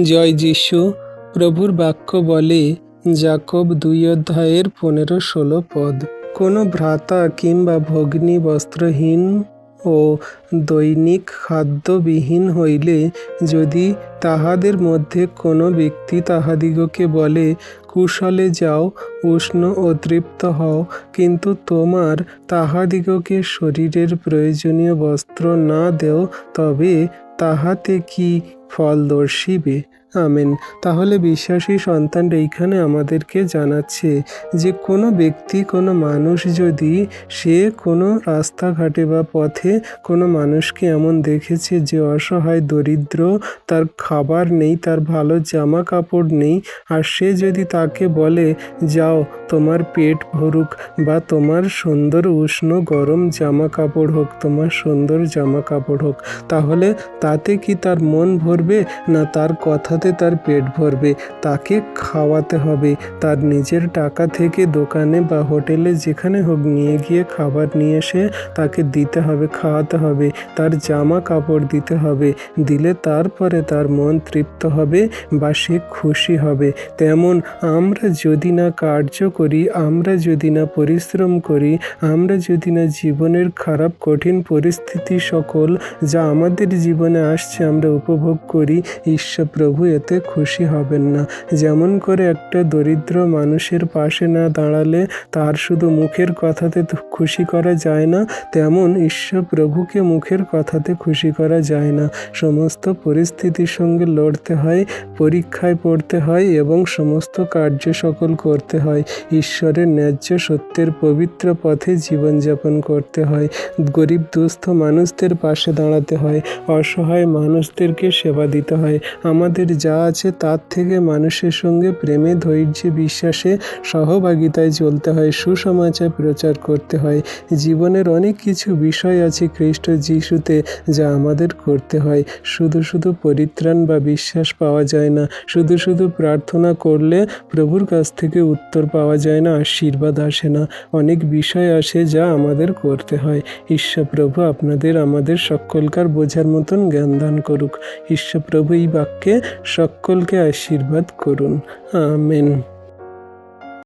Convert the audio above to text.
জয় যীশু। প্রভুর বাক্য বলে যাকব 2:15-16 পদ, কোনো ভ্রাতা কিংবা ভগ্নী বস্ত্রহীন ও দৈনিক খাদ্যবিহীন হইলে যদি তাহাদের মধ্যে কোনো ব্যক্তি তাহাদিগকে বলে, কুশলে যাও, উষ্ণ ও তৃপ্ত হও, কিন্তু তোমার তাহাদিগকে শরীরের প্রয়োজনীয় বস্ত্র না দেও, তবে তাহাতে কি ফল দর্শিবে? আমেন। তাহলে বিশ্বাসী সন্তান এইখানে আমাদেরকে জানাচ্ছে যে কোনো ব্যক্তি, কোনো মানুষ যদি সে কোনো রাস্তাঘাটে বা পথে কোনো মানুষকে এমন দেখেছে যে অসহায়, দরিদ্র, তার খাবার নেই, তার ভালো জামা কাপড় নেই, আর সে যদি তাকে বলে যাও তোমার পেট ভরুক, বা তোমার সুন্দর উষ্ণ গরম জামা কাপড় হোক, তোমার সুন্দর জামা কাপড় হোক, তাহলে তাতে কি তার মন ভরবে? না, তার কথাতে তার পেট ভরবে। তাকে খাওয়াতে হবে, তার নিজের টাকা থেকে দোকানে বা হোটেলে যেখানে হোক নিয়ে গিয়ে খাবার নিয়ে এসে তাকে দিতে হবে, খাওয়াতে হবে, তার জামা কাপড় দিতে হবে। দিলে তারপরে তার মন তৃপ্ত হবে বা সে খুশি হবে। তেমন আমরা যদি না কার্য করি, আমরা যদি না পরিশ্রম করি, আমরা যদি না জীবনের খারাপ কঠিন পরিস্থিতি সকল যা আমাদের জীবনে আসছে আমরা উপভোগ করি, ঈশ্বর প্রভু এতে খুশি হবেন না। যেমন করে একটা দরিদ্র মানুষের পাশে না দাঁড়ালে তার শুধু মুখের কথাতে খুশি করা যায় না, তেমন ঈশ্বর প্রভুকে মুখের কথাতে খুশি করা যায় না। সমস্ত পরিস্থিতির সঙ্গে লড়তে হয়, পরীক্ষায় পড়তে হয় এবং সমস্ত কার্য সকল করতে হয়। ঈশ্বরের ন্যায্য সত্যের পবিত্র পথে জীবনযাপন করতে হয়। গরিব দুস্থ মানুষদের পাশে দাঁড়াতে হয়, অসহায় মানুষদেরকে সেবা দিতে হয়। আমাদের যা আছে তার থেকে মানুষের সঙ্গে প্রেমে, ধৈর্যে, বিশ্বাসে, সহভাগিতায় চলতে হয়, সুসমাচার প্রচার করতে হয়। জীবনের অনেক কিছু বিষয় আছে খ্রিস্ট যিশুতে যা আমাদের করতে হয়। শুধু শুধু পরিত্রাণ বা বিশ্বাস পাওয়া যায় না, শুধু শুধু প্রার্থনা করলে প্রভুর কাছ থেকে উত্তর পাওয়া যায় না, আশীর্বাদ আসে না। অনেক বিষয় আসে যা আমাদের করতে হয়। ঈশ্বর প্রভু আপনাদের আমাদের সকলকার বোঝার মতন জ্ঞান দান করুক। ঈশ্বর প্রভু এই বাক্যে সকলকে আশীর্বাদ করুন। আমেন।